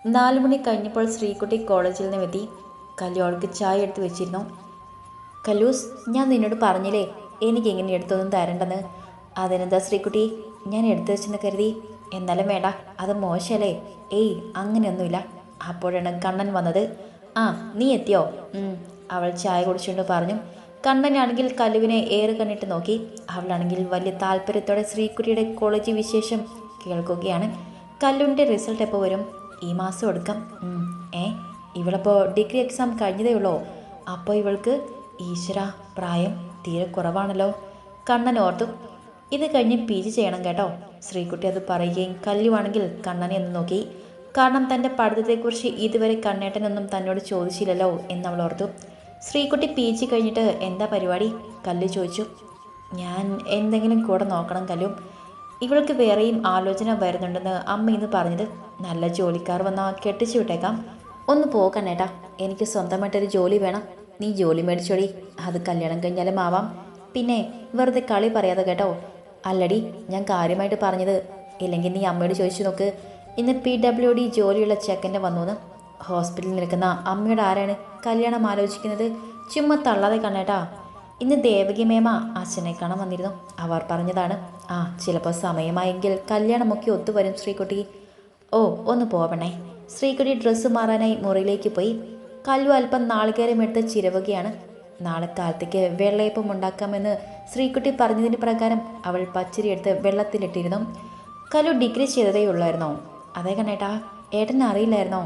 4 മണി കഴിഞ്ഞപ്പോൾ ശ്രീകുട്ടി കോളേജിൽ നിന്ന് എത്തി. കല്ലു അവൾക്ക് ചായ എടുത്ത് വെച്ചിരുന്നു. കല്ലൂസ്, ഞാൻ നിന്നോട് പറഞ്ഞില്ലേ എനിക്കിങ്ങനെ എടുത്തൊന്നും തരണ്ടെന്ന്. അതിനെന്താ ശ്രീകുട്ടി, ഞാൻ എടുത്തു വെച്ചെന്ന് കരുതി. എന്നാലും വേണ്ട, അത് മോശമല്ലേ. ഏയ് അങ്ങനെയൊന്നുമില്ല. അപ്പോഴാണ് കണ്ണൻ വന്നത്. ആ, നീ എത്തിയോ? അവൾ ചായ കുടിച്ചുകൊണ്ട് പറഞ്ഞു. കണ്ണനാണെങ്കിൽ കല്ലുവിനെ ഏറെ കണ്ണിട്ട് നോക്കി. അവളാണെങ്കിൽ വലിയ താല്പര്യത്തോടെ ശ്രീകുട്ടിയുടെ കോളേജ് വിശേഷം കേൾക്കുകയാണ്. കല്ലുവിൻ്റെ റിസൾട്ട് എപ്പോൾ വരും? ഈ മാസം എടുക്കാം. ഏ, ഇവളിപ്പോൾ ഡിഗ്രി എക്സാം കഴിഞ്ഞതേ ഉള്ളോ? അപ്പോൾ ഇവൾക്ക് ഈശ്വര പ്രായം തീരെ കുറവാണല്ലോ. കണ്ണൻ ഓർത്തു. ഇത് കഴിഞ്ഞ് PG ചെയ്യണം കേട്ടോ. ശ്രീകുട്ടി അത് പറയുകയും കല്ലുവാണെങ്കിൽ കണ്ണനെ ഒന്ന് നോക്കി. കാരണം തൻ്റെ പഠിത്തത്തെക്കുറിച്ച് ഇതുവരെ കണ്ണേട്ടനൊന്നും തന്നോട് ചോദിച്ചില്ലല്ലോ എന്നവൾ ഓർത്തു. ശ്രീകുട്ടി PG കഴിഞ്ഞിട്ട് എന്താ പരിപാടി? കല്ലു ചോദിച്ചു. ഞാൻ എന്തെങ്കിലും കൂടെ നോക്കണം കല്ലു. ഇവൾക്ക് വേറെയും ആലോചന വരുന്നുണ്ടെന്ന് അമ്മ ഇന്ന് പറഞ്ഞത്. നല്ല ജോലിക്കാർ വന്നാൽ കെട്ടിച്ചു വിട്ടേക്കാം. ഒന്ന് പോകണേട്ടാ, എനിക്ക് സ്വന്തമായിട്ടൊരു ജോലി വേണം. നീ ജോലി മേടിച്ചോടി, അത് കല്യാണം കഴിഞ്ഞാലും ആവാം. പിന്നെ വെറുതെ കളി പറയാതെ കേട്ടോ. അല്ലടി, ഞാൻ കാര്യമായിട്ട് പറഞ്ഞത്. ഇല്ലെങ്കിൽ നീ അമ്മയോട് ചോദിച്ചു നോക്ക്. ഇന്ന് PWD ജോലിയുള്ള ചെക്കൻ്റെ വന്നുവെന്ന്. ഹോസ്പിറ്റലിൽ നിൽക്കുന്ന അമ്മയോട് ആരാണ് കല്യാണം ആലോചിക്കുന്നത്? ചുമ്മാ തള്ളാതെ കണ്ണേട്ടാ. ഇന്ന് ദേവകി മേമ അച്ഛനെ കാണാൻ വന്നിരുന്നു. അവർ പറഞ്ഞതാണ്. ആ, ചിലപ്പോൾ സമയമായെങ്കിൽ കല്യാണമൊക്കെ ഒത്തുവരും ശ്രീകുട്ടി. ഓ, ഒന്ന് പോവണേ. ശ്രീകുട്ടി ഡ്രസ്സ് മാറാനായി മുറിയിലേക്ക് പോയി. കല്ലു അല്പം നാളികേരം എടുത്ത് ചിരവുകയാണ്. നാളെ കാലത്തേക്ക് വെള്ളയപ്പം ഉണ്ടാക്കാമെന്ന് ശ്രീകുട്ടി പറഞ്ഞതിന് പ്രകാരം അവൾ പച്ചരി എടുത്ത് വെള്ളത്തിലിട്ടിരുന്നു. കല്ലു ഡിഗ്രി ചെയ്തതേ ഉള്ളായിരുന്നോ? അതേ കണ്ണേട്ടാ. ഏട്ടനെ അറിയില്ലായിരുന്നോ?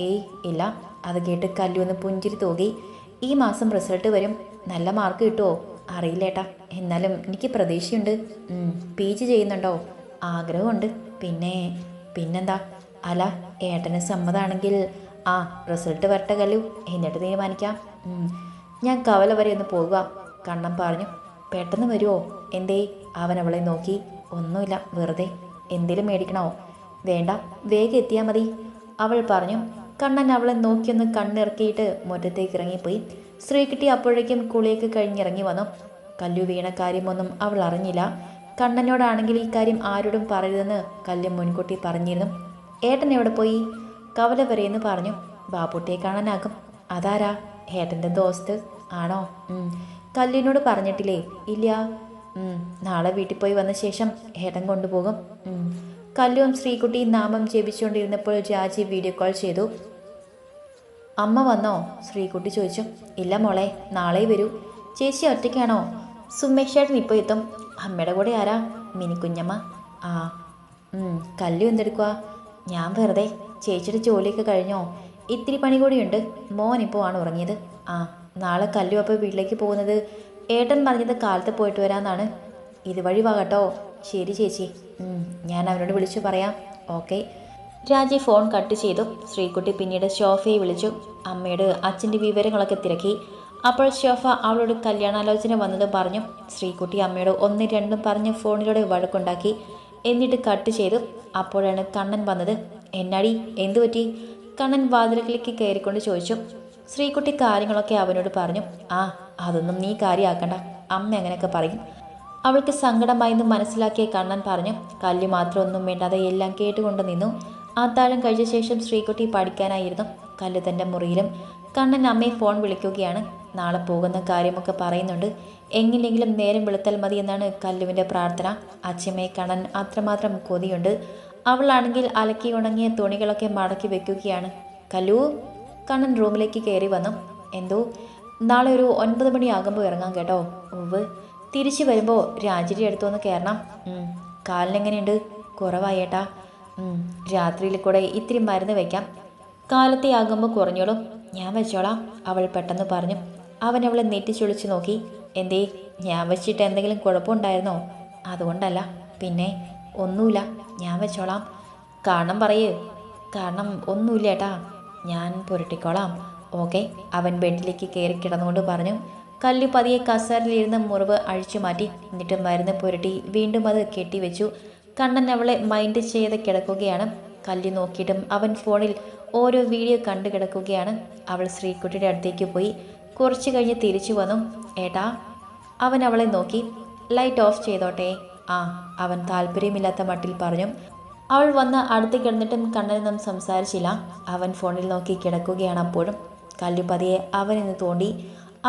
ഏയ് ഇല്ല. അത് കേട്ട് കല്ലു ഒന്ന് പുഞ്ചിരി തൂകി. ഈ മാസം റിസൾട്ട് വരും. നല്ല മാർക്ക് കിട്ടുമോ? അറിയില്ലേട്ടാ, എന്നാലും എനിക്ക് പ്രതീക്ഷയുണ്ട്. PG ചെയ്യുന്നുണ്ടോ? ആഗ്രഹമുണ്ട്. പിന്നെന്താ? അല്ല, ഏട്ടന് സമ്മതമാണെങ്കിൽ ആ, റിസൾട്ട് വരട്ടെ കല്ലു, എന്നിട്ട് തീരുമാനിക്കാം. ഞാൻ കവല വരെ ഒന്ന് പോകുക, കണ്ണൻ പറഞ്ഞു. പെട്ടെന്ന് വരുമോ? എന്തേ? അവൻ അവളെ നോക്കി. ഒന്നുമില്ല, വെറുതെ. എന്തേലും മേടിക്കണോ? വേണ്ട, വേഗം എത്തിയാൽ മതി, അവൾ പറഞ്ഞു. കണ്ണൻ അവളെ നോക്കിയൊന്ന് കണ്ണിറക്കിയിട്ട് മുറ്റത്തേക്ക് ഇറങ്ങിപ്പോയി. ശ്രീകുട്ടി അപ്പോഴേക്കും കുളിയൊക്കെ കഴിഞ്ഞിറങ്ങി വന്നു. കല്ലു വീണ കാര്യമൊന്നും അവൾ അറിഞ്ഞില്ല. കണ്ണനോടാണെങ്കിൽ ഈ കാര്യം ആരോടും പറയരുതെന്ന് കല്ലു മുൻകൂട്ടി പറഞ്ഞിരുന്നു. ഏട്ടൻ എവിടെ പോയി? കവല വരെയെന്ന് പറഞ്ഞു. ബാപ്പുട്ടിയെ കാണാനാകും. അതാരാ? ഏട്ടൻ്റെ ദോസ്ത് ആണോ? കല്ലിനോട് പറഞ്ഞിട്ടില്ലേ? ഇല്ല. നാളെ വീട്ടിൽ പോയി വന്ന ശേഷം ഏട്ടൻ കൊണ്ടുപോകും. കല്ലുവും ശ്രീകുട്ടിയും നാമം ജപിച്ചുകൊണ്ടിരുന്നപ്പോൾ രാജി വീഡിയോ കോൾ ചെയ്തു. അമ്മ വന്നോ? ശ്രീകുട്ടി ചോദിച്ചു. ഇല്ല മോളെ, നാളെ വരൂ. ചേച്ചി ഒറ്റയ്ക്കാണോ? സുമേഷേട്ടൻ ഇപ്പോൾ എത്തും. അമ്മയുടെ കൂടെ ആരാ? മിനിക്കുഞ്ഞമ്മ. ആ. കല്ലു എന്തെടുക്കുക? ഞാൻ വെറുതെ. ചേച്ചിയുടെ ജോലിയൊക്കെ കഴിഞ്ഞോ? ഇത്തിരി പണി കൂടിയുണ്ട്. മോനിപ്പോൾ ആണ് ഉറങ്ങിയത്. ആ, നാളെ കല്ലു അപ്പോൾ വീട്ടിലേക്ക് പോകുന്നത്. ഏട്ടൻ പറഞ്ഞത് കാലത്ത് പോയിട്ട് വരാമെന്നാണ്. ഇതുവഴി വാ കേട്ടോ. ശരി ചേച്ചി. ഞാൻ അവനോട് വിളിച്ചു പറയാം. ഓക്കെ. രാജി ഫോൺ കട്ട് ചെയ്തു. ശ്രീകുട്ടി പിന്നീട് ശോഭയെ വിളിച്ചു. അമ്മയോട് അച്ഛൻ്റെ വിവരങ്ങളൊക്കെ തിരക്കി. അപ്പോൾ ശോഭ അവളോട് കല്യാണാലോചന വന്നതും പറഞ്ഞു. ശ്രീകുട്ടി അമ്മയോട് ഒന്നും രണ്ടും പറഞ്ഞ് ഫോണിലൂടെ വഴക്കുണ്ടാക്കി. എന്നിട്ട് കട്ട് ചെയ്തു. അപ്പോഴാണ് കണ്ണൻ വന്നത്. എന്നാടി, എന്തു പറ്റി? കണ്ണൻ വാതിലിലേക്ക് കയറിക്കൊണ്ട് ചോദിച്ചു. ശ്രീകുട്ടി കാര്യങ്ങളൊക്കെ അവനോട് പറഞ്ഞു. ആ, അതൊന്നും നീ കാര്യമാക്കണ്ട, അമ്മ അങ്ങനെയൊക്കെ പറയും. അവൾക്ക് സങ്കടമായെന്ന് മനസ്സിലാക്കിയ കണ്ണൻ പറഞ്ഞു. കല്ലു മാത്രം ഒന്നും വേണ്ടാതെ എല്ലാം കേട്ടുകൊണ്ട് നിന്നു. അത്താഴം കഴിച്ച ശേഷം ശ്രീകുട്ടി പഠിക്കാനായിരുന്നു. കല്ലു തൻ്റെ മുറിയിലും. കണ്ണൻ അമ്മയെ ഫോൺ വിളിക്കുകയാണ്. നാളെ പോകുന്ന കാര്യമൊക്കെ പറയുന്നുണ്ട്. എങ്ങനെയെങ്കിലും നേരം വെളുത്താൽ മതി എന്നാണ് കല്ലുവിൻ്റെ പ്രാർത്ഥന. അച്ഛമ്മയെ കാണാൻ അത്രമാത്രം കൊതിയുണ്ട്. അവളാണെങ്കിൽ അലക്കി ഉണങ്ങിയ തുണികളൊക്കെ മടക്കി വെക്കുകയാണ്. കല്ലു. കണ്ണൻ റൂമിലേക്ക് കയറി വന്നു. എന്തോ? നാളെ ഒരു 9 മണിയാകുമ്പോൾ ഇറങ്ങാം കേട്ടോ. ഉവ്. തിരിച്ചു വരുമ്പോൾ രാജിയുടെ അടുത്തൊന്ന് കയറണം. കാലിനെങ്ങനെയുണ്ട്? കുറവായേട്ടാ. രാത്രിയിൽ കൂടെ ഇത്തിരി മരുന്ന് വയ്ക്കാം. കാലത്തെ ആകുമ്പോൾ കുറഞ്ഞോളും. ഞാൻ വെച്ചോളാം, അവൾ പെട്ടെന്ന് പറഞ്ഞു. അവൻ അവളെ നെറ്റിച്ചൊളിച്ച് നോക്കി. എന്തേ, ഞാൻ വെച്ചിട്ട് എന്തെങ്കിലും കുഴപ്പമുണ്ടായിരുന്നോ? അതുകൊണ്ടല്ല. പിന്നെ? ഒന്നുമില്ല, ഞാൻ വെച്ചോളാം. കാരണം പറയേ. കാരണം ഒന്നുമില്ല ഏട്ടാ, ഞാൻ പുരട്ടിക്കോളാം. ഓക്കെ, അവൻ ബെഡിലേക്ക് കയറി കിടന്നുകൊണ്ട് പറഞ്ഞു. കല്ലു പതിയെ കസേരയിലിരുന്ന് മുറിവ് അഴിച്ചു മാറ്റി. എന്നിട്ട് മരുന്ന് പുരട്ടി വീണ്ടും അത് കെട്ടിവെച്ചു. കണ്ണൻ അവളെ മൈൻഡ് ചെയ്ത് കിടക്കുകയാണ്. കല്ലു നോക്കിയിട്ടും അവൻ ഫോണിൽ ഓരോ വീഡിയോ കണ്ടു കിടക്കുകയാണ്. അവൾ ശ്രീകുട്ടിയുടെ അടുത്തേക്ക് പോയി. കുറച്ച് കഴിഞ്ഞ് തിരിച്ചു വന്നു. ഏട്ടാ. അവൻ അവളെ നോക്കി. ലൈറ്റ് ഓഫ് ചെയ്തോട്ടെ? ആ, അവൻ താല്പര്യമില്ലാത്ത മട്ടിൽ പറഞ്ഞു. അവൾ വന്ന് അടുത്ത് കിടന്നിട്ടും കണ്ണനൊന്നും സംസാരിച്ചില്ല. അവൻ ഫോണിൽ നോക്കി കിടക്കുകയാണ്. അപ്പോഴും കല്ലു പതിയെ അവനെന്ന് തോണ്ടി.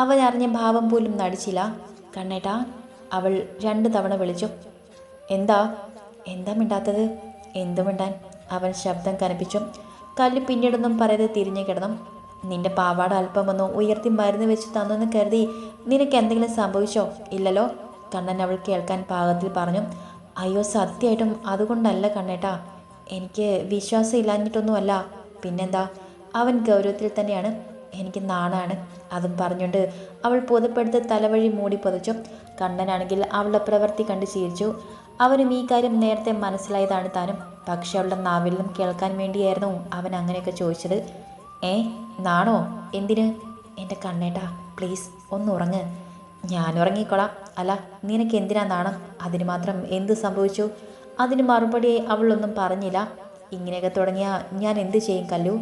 അവൻ അറിഞ്ഞ ഭാവം പോലും നടിച്ചില്ല. കണ്ണേട്ടാ, അവൾ 2 തവണ വിളിച്ചു. എന്താ എന്താ മിണ്ടാത്തത്? എന്തു മിണ്ടാൻ? അവൻ ശബ്ദം കനപ്പിച്ചു. കല്ലു പിന്നീടൊന്നും പറയാതെ തിരിഞ്ഞു കിടന്നു. നിന്റെ പാവാട അല്പമൊന്ന് ഉയർത്തി മരുന്ന് വെച്ച് തന്നെന്ന് കരുതി നിനക്ക് എന്തെങ്കിലും സംഭവിച്ചോ? ഇല്ലല്ലോ, കണ്ണൻ അവൾ കേൾക്കാൻ പാകത്തിൽ പറഞ്ഞു. അയ്യോ, സത്യമായിട്ടും അതുകൊണ്ടല്ല കണ്ണേട്ടാ, എനിക്ക് വിശ്വാസം ഇല്ലാഞ്ഞിട്ടൊന്നുമല്ല. പിന്നെന്താ? അവൻ ഗൗരവത്തിൽ തന്നെയാണ്. എനിക്ക് നാണാണ്. അതും പറഞ്ഞുകൊണ്ട് അവൾ പുതപ്പെടുത്ത് തലവഴി മൂടി പൊതച്ചു. കണ്ണനാണെങ്കിൽ അവളുടെ പ്രവൃത്തി കണ്ട് ചിരിച്ചു. അവനും ഈ കാര്യം നേരത്തെ മനസ്സിലായതാണ് താനും. പക്ഷെ അവളുടെ നാവിൽ നിന്നും കേൾക്കാൻ വേണ്ടിയായിരുന്നു അവൻ അങ്ങനെയൊക്കെ ചോദിച്ചത്. നാണോ? എന്തിന്? എൻ്റെ കണ്ണേട്ടാ, പ്ലീസ് ഒന്ന് ഉറങ്ങ്. ഞാൻ ഉറങ്ങിക്കോളാം. അല്ല, നിനക്ക് എന്തിനാ നാണം? അതിന് മാത്രം എന്ത് സംഭവിച്ചു? അതിന് മറുപടിയായി അവളൊന്നും പറഞ്ഞില്ല. ഇങ്ങനെയൊക്കെ തുടങ്ങിയാൽ ഞാൻ എന്ത് ചെയ്യും കല്ലു?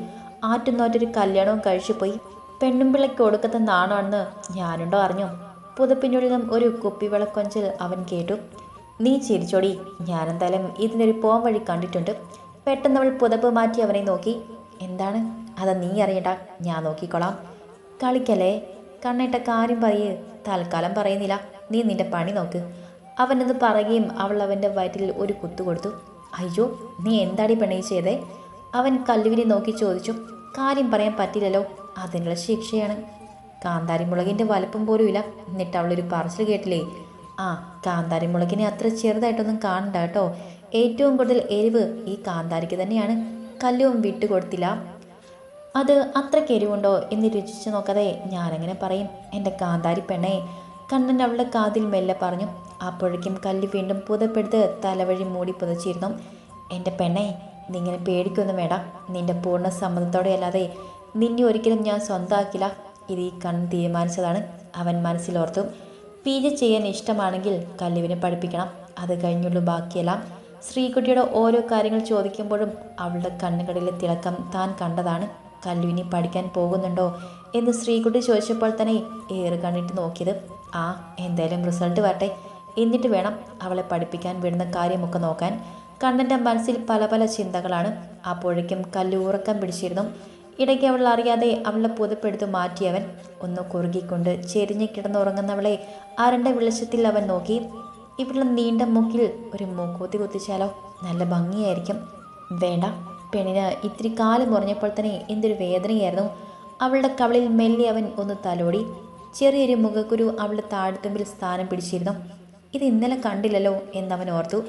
ആറ്റുനോറ്റൊരു കല്യാണവും കഴിച്ചു പോയി. പെണ്ണും പിള്ളയ്ക്ക് കൊടുക്കത്ത നാണമാണെന്ന് ഞാനുണ്ടോ അറിഞ്ഞോ? പുതപ്പിനുള്ളിലും ഒരു കുപ്പിവിളക്കൊഞ്ചൽ അവൻ കേട്ടു. നീ ചിരിച്ചോടി. ഞാനെന്തായാലും ഇതിനൊരു പോം വഴി കണ്ടിട്ടുണ്ട്. പെട്ടെന്ന് അവൾ പുതപ്പ് മാറ്റി അവനെ നോക്കി. എന്താണ്? അത് നീ അറിയണ്ട, ഞാൻ നോക്കിക്കോളാം. കളിക്കല്ലേ കണ്ണേട്ട, കാര്യം പറയേ. തൽക്കാലം പറയുന്നില്ല, നീ നിന്റെ പണി നോക്ക്. അവനത് പറയുകയും അവൾ അവൻ്റെ വയറ്റിൽ ഒരു കുത്തു കൊടുത്തു. അയ്യോ, നീ എന്താടി പെണ്ണേ ചെയ്തേ? അവൻ കല്ലുവിനെ നോക്കി ചോദിച്ചു. കാര്യം പറയാൻ പറ്റില്ലല്ലോ, അതിനുള്ള ശിക്ഷയാണ്. കാന്താരി മുളകിൻ്റെ വലുപ്പം പോലും ഇല്ല, എന്നിട്ട് അവളൊരു പറച്ചിൽ കേട്ടില്ലേ? കാന്താരി മുളകിനെ അത്ര ചെറുതായിട്ടൊന്നും കാണണ്ട കേട്ടോ. ഏറ്റവും കൂടുതൽ എരിവ് ഈ കാന്താരിക്ക് തന്നെയാണ്. കല്ലുവും വിട്ടുകൊടുത്തില്ല. അത് അത്രയ്ക്ക് എരിവുണ്ടോ എന്ന് രുചിച്ചു നോക്കാതെ ഞാനെങ്ങനെ പറയും എൻ്റെ കാന്താരി പെണ്ണേ? കണ്ണൻ അവളുടെ കാതിൽ മെല്ലെ പറഞ്ഞു. അപ്പോഴേക്കും കല്ലു വീണ്ടും പുതപ്പെടുത്ത് തലവഴി മൂടി പുതച്ചിരുന്നു. എൻ്റെ പെണ്ണേ, നിങ്ങനെ പേടിക്കൊന്നും വേണ്ട. നിന്റെ പൂർണ്ണ സമ്മതത്തോടെ അല്ലാതെ നിന്നെ ഒരിക്കലും ഞാൻ സ്വന്തമാക്കില്ല. ഇത് ഈ കണ്ണൻ തീരുമാനിച്ചതാണ്. അവൻ മനസ്സിലോർത്തു. PG ചെയ്യാൻ ഇഷ്ടമാണെങ്കിൽ കല്ലുവിനെ പഠിപ്പിക്കണം. അത് കഴിഞ്ഞുള്ളൂ ബാക്കിയെല്ലാം. ശ്രീകുട്ടിയുടെ ഓരോ കാര്യങ്ങൾ ചോദിക്കുമ്പോഴും അവളുടെ കണ്ണുകളിലെ തിളക്കം താൻ കണ്ടതാണ്. കല്ലുവിനി പഠിക്കാൻ പോകുന്നുണ്ടോ എന്ന് ശ്രീകുട്ടി ചോദിച്ചപ്പോൾ തന്നെ ഏറെ കണ്ടിട്ട് നോക്കിയത്. എന്തായാലും റിസൾട്ട് വരട്ടെ, എന്നിട്ട് വേണം അവളെ പഠിപ്പിക്കാൻ വിടുന്ന കാര്യമൊക്കെ നോക്കാൻ. കണ്ണൻ്റെ മനസ്സിൽ പല പല ചിന്തകളാണ്. അപ്പോഴേക്കും കല്ലു ഉറക്കം പിടിച്ചിരുന്നു. ഇടയ്ക്ക് അവൾ അറിയാതെ അവളുടെ പുതപ്പെടുത്ത് മാറ്റിയവൻ ഒന്ന് കുറുകിക്കൊണ്ട് ചെരിഞ്ഞ് കിടന്നുറങ്ങുന്നവളെ അരണ്ട വെളിച്ചത്തിൽ അവൻ നോക്കി. ഇവളുടെ നീണ്ട മൂക്കിൽ ഒരു മൂക്കൂത്തി കുത്തിച്ചാലോ? നല്ല ഭംഗിയായിരിക്കും. വേണ്ട. പെണ്ണിന് ഇത്തിരി കാലം മുറിഞ്ഞപ്പോൾ തന്നെ എന്തൊരു വേദനയായിരുന്നു. അവളുടെ കവളിൽ മെല്ലെ അവൻ ഒന്ന് തലോടി. ചെറിയൊരു മുഖക്കുരു അവളുടെ താഴ്ത്തുമ്പിൽ സ്ഥാനം പിടിച്ചിരുന്നു. ഇത് ഇന്നലെ കണ്ടില്ലല്ലോ എന്നവൻ ഓർത്തു.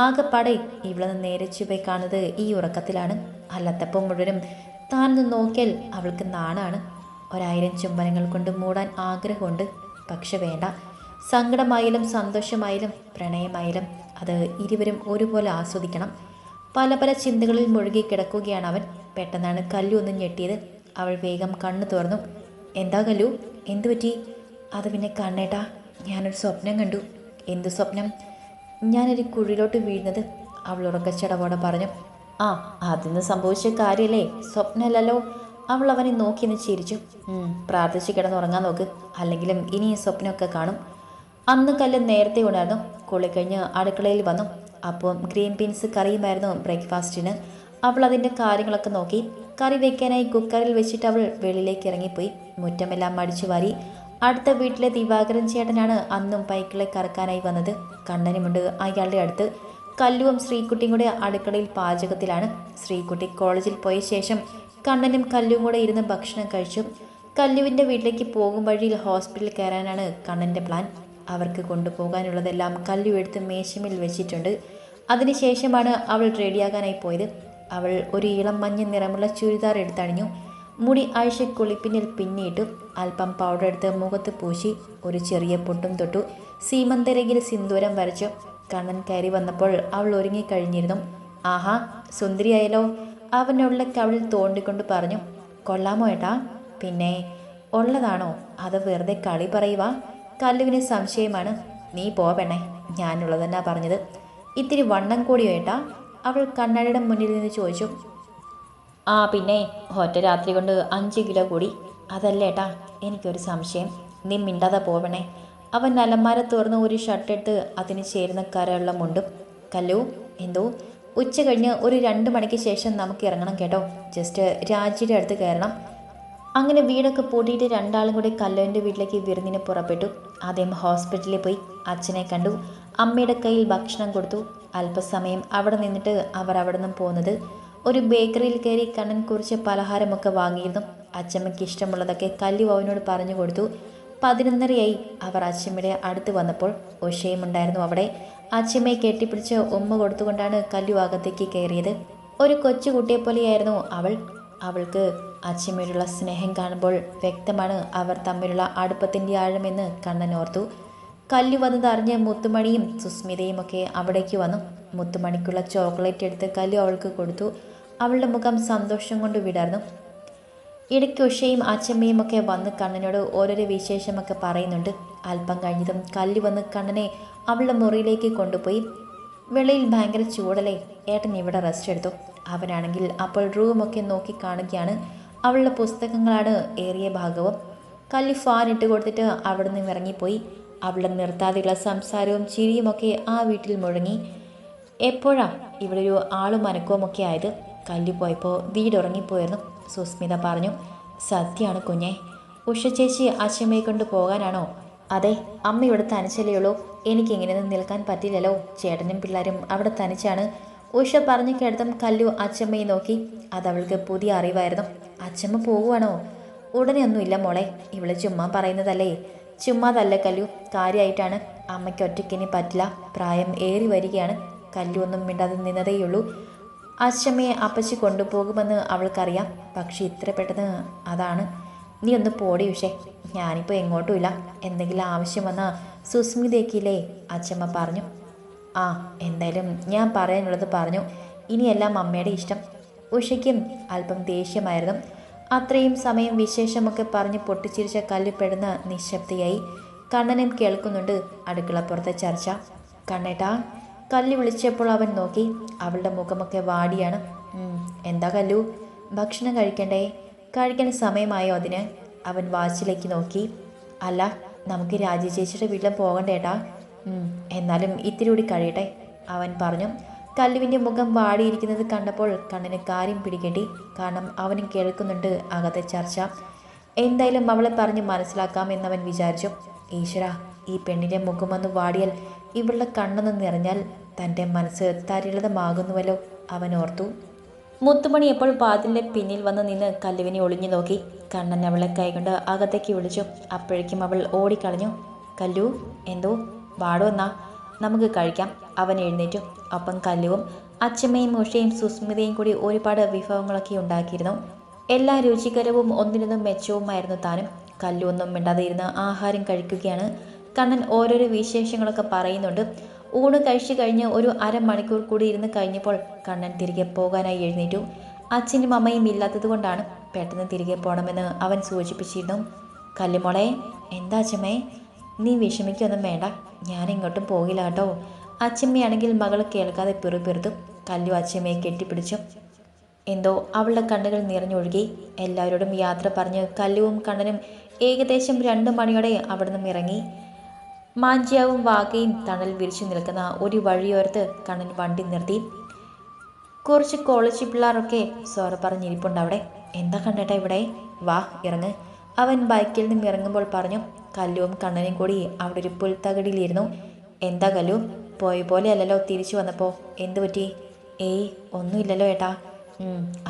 ആകെപ്പാടെ ഇവളൊന്ന് നേരെ ചുവേ കാണുന്നത് ഈ ഉറക്കത്തിലാണ്. അല്ലാത്തപ്പോൾ മുഴുവനും താനൊന്ന് നോക്കിയാൽ അവൾക്ക് നാണാണ്. 1000 ചുംബനങ്ങൾ കൊണ്ട് മൂടാൻ ആഗ്രഹമുണ്ട്. പക്ഷെ വേണ്ട. സങ്കടമായാലും സന്തോഷമായാലും പ്രണയമായാലും അത് ഇരുവരും ഒരുപോലെ ആസ്വദിക്കണം. പല പല ചിന്തകളിൽ മുഴുകി കിടക്കുകയാണ് അവൻ. പെട്ടെന്നാണ് കല്ലു ഒന്ന് ഞെട്ടിയത്. അവൾ വേഗം കണ്ണു തുറന്നു. എന്താ കല്ലു, എന്തു പറ്റി? അത് പിന്നെ കണ്ണേട്ടാ, ഞാനൊരു സ്വപ്നം കണ്ടു. എന്തു സ്വപ്നം? ഞാനൊരു കുഴിയിലോട്ട് വീഴുന്നത്, അവൾ ഉറക്കച്ചടവോടെ പറഞ്ഞു. അതിന്ന് സംഭവിച്ച കാര്യമല്ലേ, സ്വപ്നമല്ലല്ലോ. അവൾ അവനെ നോക്കിയെന്ന് ചിരിച്ചു. പ്രാർത്ഥിച്ച് കിടന്നുറങ്ങാൻ നോക്ക്, അല്ലെങ്കിലും ഇനി ഈ സ്വപ്നമൊക്കെ കാണും. അന്ന് കല്ല് നേരത്തെ ഉണർന്നു. കുളിക്കഴിഞ്ഞ് അടുക്കളയിൽ വന്നു. അപ്പോൾ ഗ്രീൻ ബീൻസ് കറിയുമായിരുന്നു ബ്രേക്ക്ഫാസ്റ്റിന്. അവൾ അതിൻ്റെ കാര്യങ്ങളൊക്കെ നോക്കി. കറി വയ്ക്കാനായി കുക്കറിൽ വെച്ചിട്ട് അവൾ വെളിയിലേക്ക് ഇറങ്ങിപ്പോയി. മുറ്റമെല്ലാം അടിച്ചു വാരി. അടുത്ത വീട്ടിലെ ദിവാകരൻ ചേട്ടനാണ് അന്നും പൈക്കിളെ കറക്കാനായി വന്നത്. കണ്ണനുമുണ്ട് അയാളുടെ അടുത്ത്. കല്ലുവും ശ്രീകുട്ടിയും കൂടെ അടുക്കളയിൽ പാചകത്തിലാണ്. ശ്രീകുട്ടി കോളേജിൽ പോയ ശേഷം കണ്ണനും കല്ലുവും കൂടെ ഇരുന്ന് ഭക്ഷണം കഴിച്ചു. കല്ലുവിൻ്റെ വീട്ടിലേക്ക് പോകും വഴിയിൽ ഹോസ്പിറ്റലിൽ കയറാനാണ് കണ്ണൻ്റെ പ്ലാൻ. അവർക്ക് കൊണ്ടുപോകാനുള്ളതെല്ലാം കല്ലു എടുത്ത് മേശമേൽ വെച്ചിട്ടുണ്ട്. അതിനുശേഷമാണ് അവൾ റെഡിയാകാനായി പോയത്. അവൾ ഒരു ഇളം മഞ്ഞ നിറമുള്ള ചുരിദാർ എടുത്തണിഞ്ഞു. മുടി ആഴ്ച കുളിപ്പിന്നിൽ പിന്നിയിട്ടു. അല്പം പൗഡർ എടുത്ത് മുഖത്ത് പൂശി. ഒരു ചെറിയ പൊട്ടും തൊട്ടു. സീമന്തരകിൽ സിന്ദൂരം വരച്ചു. കണ്ണൻ കയറി വന്നപ്പോൾ അവൾ ഒരുങ്ങിക്കഴിഞ്ഞിരുന്നു. ആഹാ, സുന്ദരിയായല്ലോ, അവനുള്ള കവളിൽ തോണ്ടിക്കൊണ്ട് പറഞ്ഞു. കൊള്ളാമോ ഏട്ടാ? പിന്നെ ഉള്ളതാണോ അത് വെറുതെ കളി പറയുക? കല്ലുവിന് സംശയമാണ്. നീ പോ പെണ്ണേ, ഞാനുള്ളതെന്നാ പറഞ്ഞത്. ഇത്തിരി വണ്ണം കൂടിയോ ഏട്ടാ? അവൾ കണ്ണാടിയുടെ മുന്നിൽ നിന്ന് ചോദിച്ചു. പിന്നെ ഒറ്റ രാത്രി കൊണ്ട് 5 കിലോ കൂടി. അതല്ലേട്ടാ, എനിക്കൊരു സംശയം. നീ മിണ്ടാതെ പോവണേ. അവൻ അലമാര തുറന്ന് ഒരു ഷർട്ട് എടുത്ത് അതിന് ചേരുന്ന കരയുള്ള മുണ്ടും. കല്ലു, എന്തോ? ഉച്ച കഴിഞ്ഞ് ഒരു 2 മണിക്ക് ശേഷം നമുക്ക് ഇറങ്ങണം കേട്ടോ. ജസ്റ്റ് രാജിയുടെ അടുത്ത് കയറണം. അങ്ങനെ വീടൊക്കെ പൂട്ടിയിട്ട് രണ്ടാളും കൂടി കല്ലുവിൻ്റെ വീട്ടിലേക്ക് വിരുന്നിന് പുറപ്പെട്ടു. ആദ്യം ഹോസ്പിറ്റലിൽ പോയി അച്ഛനെ കണ്ടു. അമ്മയുടെ കയ്യിൽ ഭക്ഷണം കൊടുത്തു. അല്പസമയം അവിടെ നിന്നിട്ട് അവർ അവിടെ നിന്നും പോകുന്നത് ഒരു ബേക്കറിയിൽ കയറി കണ്ണൻ കുറിച്ച് പലഹാരമൊക്കെ വാങ്ങിയിരുന്നു. അച്ഛമ്മയ്ക്ക് ഇഷ്ടമുള്ളതൊക്കെ കല്ലു അവനോട് പറഞ്ഞു കൊടുത്തു. 11:30 അവർ അച്ഛമ്മയുടെ അടുത്ത് വന്നപ്പോൾ ഉഷയും ഉണ്ടായിരുന്നു അവിടെ. അച്ഛമ്മയെ കെട്ടിപ്പിടിച്ച് ഉമ്മ കൊടുത്തുകൊണ്ടാണ് കല്ലു അകത്തേക്ക് കയറിയത്. ഒരു കൊച്ചുകുട്ടിയെപ്പോലെയായിരുന്നു അവൾ. അവൾക്ക് അച്ഛമ്മയോടുള്ള സ്നേഹം കാണുമ്പോൾ വ്യക്തമാണ് അവർ തമ്മിലുള്ള അടുപ്പത്തിൻ്റെ ആഴമെന്ന് കണ്ണൻ ഓർത്തു. കല്ലു വന്നതറിഞ്ഞ് മുത്തുമണിയും സുസ്മിതയും ഒക്കെ അവിടേക്ക് വന്നു. മുത്തുമണിക്കുള്ള ചോക്ലേറ്റ് എടുത്ത് കല്ലു അവൾക്ക് കൊടുത്തു. അവളുടെ മുഖം സന്തോഷം കൊണ്ട് വിടർന്നു. ഇടയ്ക്ക് ഉഷയും അച്ഛമ്മയും ഒക്കെ വന്ന് കണ്ണനോട് ഓരോരോ വിശേഷമൊക്കെ പറയുന്നുണ്ട്. അല്പം കഴിഞ്ഞതും കല്ലു വന്ന് കണ്ണനെ അവളുടെ മുറിയിലേക്ക് കൊണ്ടുപോയി. വെളിയിൽ ഭയങ്കര ചൂടല്ലേ, ഏട്ടൻ ഇവിടെ റെസ്റ്റ് എടുത്തു. അവനാണെങ്കിൽ അപ്പോൾ റൂമൊക്കെ നോക്കി കാണുകയാണ്. അവളുടെ പുസ്തകങ്ങളാണ് ഏറിയ ഭാഗവും. കല്ലു ഫാൻ ഇട്ട് കൊടുത്തിട്ട് അവിടെ നിന്ന് ഇറങ്ങിപ്പോയി. അവളുടെ നിർത്താതെയുള്ള സംസാരവും ചിരിയുമൊക്കെ ആ വീട്ടിൽ മുഴങ്ങി. എപ്പോഴാ ഇവിടെ ഒരു ആളും അനക്കവുമൊക്കെ ആയത്? കല്ലു പോയപ്പോൾ വീടുറങ്ങിപ്പോയിരുന്നു, സുസ്മിത പറഞ്ഞു. സത്യമാണ് കുഞ്ഞെ. ഉഷ ചേച്ചി അച്ഛമ്മയെ കൊണ്ട് പോകാനാണോ? അതെ, അമ്മ ഇവിടെ തനിച്ചല്ലേ ഉള്ളൂ. എനിക്കിങ്ങനെ നിൽക്കാൻ പറ്റില്ലല്ലോ. ചേട്ടനും പിള്ളേരും അവിടെ തനിച്ചാണ്. ഉഷ പറഞ്ഞു കേട്ടതും കല്ലു അച്ഛമ്മയെ നോക്കി. അതവൾക്ക് പുതിയ അറിവായിരുന്നു. അച്ഛമ്മ പോകുവാണോ? ഉടനെ ഒന്നുമില്ല മോളെ, ഇവള് ചുമ്മാ പറയുന്നതല്ലേ. ചുമ്മാതല്ല കല്ലു, കാര്യമായിട്ടാണ്. അമ്മയ്ക്ക് ഒറ്റയ്ക്കിനി പറ്റില്ല, പ്രായം ഏറി വരികയാണ്. കല്ലു ഒന്നും മിണ്ടാതെ നിന്നതേയുള്ളൂ. അച്ഛമ്മയെ അപ്പച്ചി കൊണ്ടുപോകുമെന്ന് അവൾക്കറിയാം. പക്ഷെ ഇത്ര പെട്ടെന്ന് അതാണ്. നീ ഒന്ന് പോടി ഉഷേ, ഞാനിപ്പോൾ എങ്ങോട്ടുമില്ല. എന്തെങ്കിലും ആവശ്യം വന്നാൽ സുസ്മിതയ്ക്കില്ലേ? അച്ഛമ്മ പറഞ്ഞു. ആ, എന്തായാലും ഞാൻ പറയാനുള്ളത് പറഞ്ഞു. ഇനിയെല്ലാം അമ്മയുടെ ഇഷ്ടം. ഉഷയ്ക്കും അല്പം ദേഷ്യമായിരുന്നു. അത്രയും സമയം വിശേഷമൊക്കെ പറഞ്ഞ് പൊട്ടിച്ചിരിച്ച കല്ലുപെടുന്ന നിശബ്ദയായി. കണ്ണനും കേൾക്കുന്നുണ്ട് അടുക്കളപ്പുറത്തെ ചർച്ച. കണ്ണേട്ടാ, കല്ലു വിളിച്ചപ്പോൾ അവൻ നോക്കി. അവളുടെ മുഖമൊക്കെ വാടിയാണ്. എന്താ കല്ലു, ഭക്ഷണം കഴിക്കണ്ടേ? കഴിക്കാൻ സമയമായോ അതിന്? അവൻ വാച്ചിലേക്ക് നോക്കി. അല്ല, നമുക്ക് രാജി ചേച്ചിയുടെ വീട്ടിൽ പോകണ്ടേട്ടാ. എന്നാലും ഇത്തിരി കൂടി കഴിയട്ടെ, അവൻ പറഞ്ഞു. കല്ലുവിൻ്റെ മുഖം വാടിയിരിക്കുന്നത് കണ്ടപ്പോൾ കണ്ണിന് കാര്യം പിടികെട്ടി. കാരണം അവനും കേൾക്കുന്നുണ്ട് അകത്തെ ചർച്ച. എന്തായാലും അവളെ പറഞ്ഞ് മനസ്സിലാക്കാമെന്നവൻ വിചാരിച്ചു. ഈശ്വര, ഈ പെണ്ണിൻ്റെ മുഖമൊന്ന് വാടിയാൽ, ഇവളുടെ കണ്ണൊന്ന് നിറഞ്ഞാൽ തൻ്റെ മനസ്സ് തരിളിതമാകുന്നുവല്ലോ, അവൻ ഓർത്തു. മുത്തുമണി എപ്പോൾ വാതിലിൻ്റെ പിന്നിൽ വന്ന് നിന്ന് കല്ലുവിനെ ഒളിഞ്ഞു നോക്കി. കണ്ണൻ അവളെ കൈകൊണ്ട് അകത്തേക്ക് വിളിച്ചു. അപ്പോഴേക്കും അവൾ ഓടിക്കളഞ്ഞു. കല്ലു, എന്തോ? വാടോ എന്നാ, നമുക്ക് കഴിക്കാം. അവൻ എഴുന്നേറ്റു. ഒപ്പം കല്ലുവും അച്ഛമ്മയും ഉഷയും സുസ്മിതയും കൂടി ഒരുപാട് വിഭവങ്ങളൊക്കെ ഉണ്ടാക്കിയിരുന്നു. എല്ലാ രുചികരവും ഒന്നിനൊന്നും മെച്ചവുമായിരുന്നു താനും. കല്ലു ഒന്നും മിണ്ടാതെ ഇരുന്ന് ആഹാരം കഴിക്കുകയാണ്. കണ്ണൻ ഓരോരോ വിശേഷങ്ങളൊക്കെ പറയുന്നുണ്ട്. ഊണ് കഴിച്ചു കഴിഞ്ഞ് ഒരു അരമണിക്കൂർ കൂടി ഇരുന്ന് കഴിഞ്ഞപ്പോൾ കണ്ണൻ തിരികെ പോകാനായി എഴുന്നേറ്റു. അച്ഛനും അമ്മയും ഇല്ലാത്തത് കൊണ്ടാണ് പെട്ടെന്ന് തിരികെ പോകണമെന്ന് അവൻ സൂചിപ്പിച്ചിരുന്നു. കല്ലുമോളെ, എന്താ അച്ഛമ്മേ? നീ വിഷമിക്കൊന്നും വേണ്ട, ഞാനിങ്ങോട്ടും പോകില്ല കേട്ടോ. അച്ഛമ്മയാണെങ്കിൽ മകൾ കേൾക്കാതെ പിറുപിറുത്തു. കല്ലു അച്ഛമ്മയെ കെട്ടിപ്പിടിച്ചു. എന്തോ അവളുടെ കണ്ണുകൾ നിറഞ്ഞൊഴുകി. എല്ലാവരോടും യാത്ര പറഞ്ഞ് കല്ലുവും കണ്ണനും ഏകദേശം 2 മണിയോടെ അവിടെ നിന്നും ഇറങ്ങി. മാഞ്ചിയാവും വാകയും തണൽ വിരിച്ചു നിൽക്കുന്ന ഒരു വഴിയോരത്ത് കണ്ണൻ വണ്ടി നിർത്തി. കുറച്ച് കോളേജ് പിള്ളേരൊക്കെ സോറ പറഞ്ഞിരിപ്പുണ്ട് അവിടെ. എന്താ കണ്ടേട്ടാ ഇവിടെ? വാ, ഇറങ്ങ്, അവൻ ബൈക്കിൽ നിന്നും ഇറങ്ങുമ്പോൾ പറഞ്ഞു. കല്ലുവും കണ്ണനും കൂടി അവിടെ ഒരു പുൽത്തകടിയിലിരുന്നു. എന്താ കല്ലു, പോയ പോലെ അല്ലല്ലോ തിരിച്ചു വന്നപ്പോൾ, എന്തു പറ്റി? ഏയ്, ഒന്നുമില്ലല്ലോ ഏട്ടാ.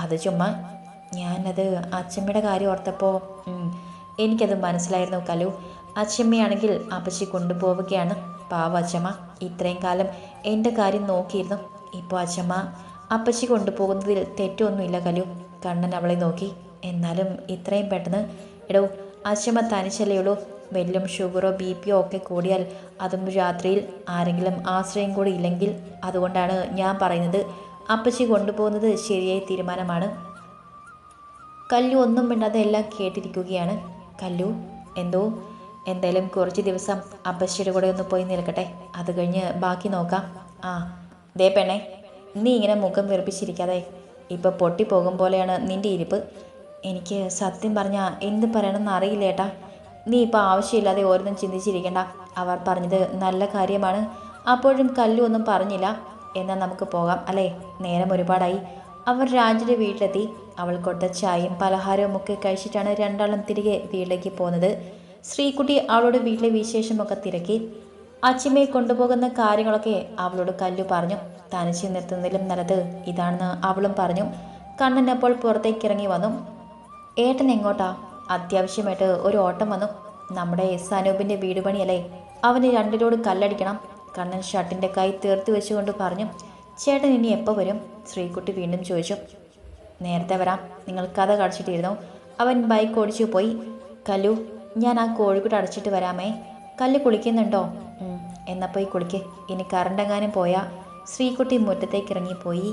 അത് ചുമ്മാ, ഞാനത് അച്ഛമ്മയുടെ കാര്യം ഓർത്തപ്പോൾ എനിക്കത് മനസ്സിലായിരുന്നു കല്ലു. അച്ഛമ്മയാണെങ്കിൽ അപ്പച്ചി കൊണ്ടുപോവുകയാണ്. പാവ അച്ഛമ്മ ഇത്രയും കാലം എൻ്റെ കാര്യം നോക്കിയിരുന്നു. ഇപ്പോൾ അച്ഛമ്മ അപ്പച്ചി കൊണ്ടുപോകുന്നതിൽ തെറ്റൊന്നുമില്ല കല്ലു. കണ്ണൻ അവളെ നോക്കി. എന്നാലും ഇത്രയും പെട്ടെന്ന്? എടോ, അച്ഛമ്മ തനിച്ചല്ലേ ഉള്ളൂ. വെല്ലും ഷുഗറോ BP ഒക്കെ കൂടിയാൽ, അതും രാത്രിയിൽ, ആരെങ്കിലും ആശ്രയം കൂടി ഇല്ലെങ്കിൽ, അതുകൊണ്ടാണ് ഞാൻ പറയുന്നത്. അപ്പച്ചി കൊണ്ടുപോകുന്നത് ശരിയായ തീരുമാനമാണ്. കല്ലു ഒന്നും മിണ്ടാതെ എല്ലാം കേട്ടിരിക്കുകയാണ്. കല്ലു, എന്തോ? എന്തായാലും കുറച്ച് ദിവസം അപ്പച്ചിയുടെ കൂടെ ഒന്ന് പോയി നിൽക്കട്ടെ, അത് കഴിഞ്ഞ് ബാക്കി നോക്കാം. ആ, ദേ പെണ്ണെ, നീ ഇങ്ങനെ മുഖം വെറുപ്പിച്ചിരിക്കാതെ. ഇപ്പോൾ പൊട്ടിപ്പോകും പോലെയാണ് നിൻ്റെ ഇരിപ്പ്. എനിക്ക് സത്യം പറഞ്ഞാൽ എന്ത് പറയണമെന്ന് അറിയില്ല ഏട്ടാ. നീ ഇപ്പോൾ ആവശ്യമില്ലാതെ ഓരോന്നും ചിന്തിച്ചിരിക്കണ്ട. അവർ പറഞ്ഞത് നല്ല കാര്യമാണ്. അപ്പോഴും കല്ലു ഒന്നും പറഞ്ഞില്ല. എന്നാൽ നമുക്ക് പോകാം അല്ലേ? നേരം ഒരുപാടായി. അവർ രാജുവിൻ്റെ വീട്ടിലെത്തി. അവൾ കൊടുത്ത ചായയും പലഹാരവും ഒക്കെ കഴിച്ചിട്ടാണ് രണ്ടാളും തിരികെ വീട്ടിലേക്ക് പോകുന്നത്. ശ്രീകുട്ടി അവളോട് വീട്ടിലെ വിശേഷമൊക്കെ തിരക്കി. അച്ചിമ്മയെ കൊണ്ടുപോകുന്ന കാര്യങ്ങളൊക്കെ അവളോട് കല്ലു പറഞ്ഞു. തനിച്ച് നിർത്തുന്നതിലും നല്ലത് ഇതാണെന്ന് അവളും പറഞ്ഞു. കണ്ണൻ അപ്പോൾ പുറത്തേക്ക് ഇറങ്ങി വന്നു. ഏട്ടൻ എങ്ങോട്ടാ? അത്യാവശ്യമായിട്ട് ഒരു ഓട്ടം വന്നു. നമ്മുടെ സനൂപിൻ്റെ വീട് പണിയല്ലേ, അവന് 2 ലോഡ് കല്ലടിക്കണം. കണ്ണൻ ഷർട്ടിൻ്റെ കൈ തീർത്ത് വെച്ചുകൊണ്ട് പറഞ്ഞു. ചേട്ടൻ ഇനി എപ്പോൾ വരും? ശ്രീകുട്ടി വീണ്ടും ചോദിച്ചു. നേരത്തെ വരാം, നിങ്ങൾ കഥ കടച്ചിട്ടിരുന്നു. അവൻ ബൈക്ക് ഓടിച്ചു പോയി. കല്ലു, ഞാൻ ആ കോഴിക്കൂട് അടച്ചിട്ട് വരാമേ. കല്ല് കുളിക്കുന്നുണ്ടോ? എന്നാൽ പോയി കുളിക്ക്. ഇനി കറണ്ടെങ്ങാനും പോയാൽ. ശ്രീകുട്ടി മുറ്റത്തേക്ക് ഇറങ്ങിപ്പോയി.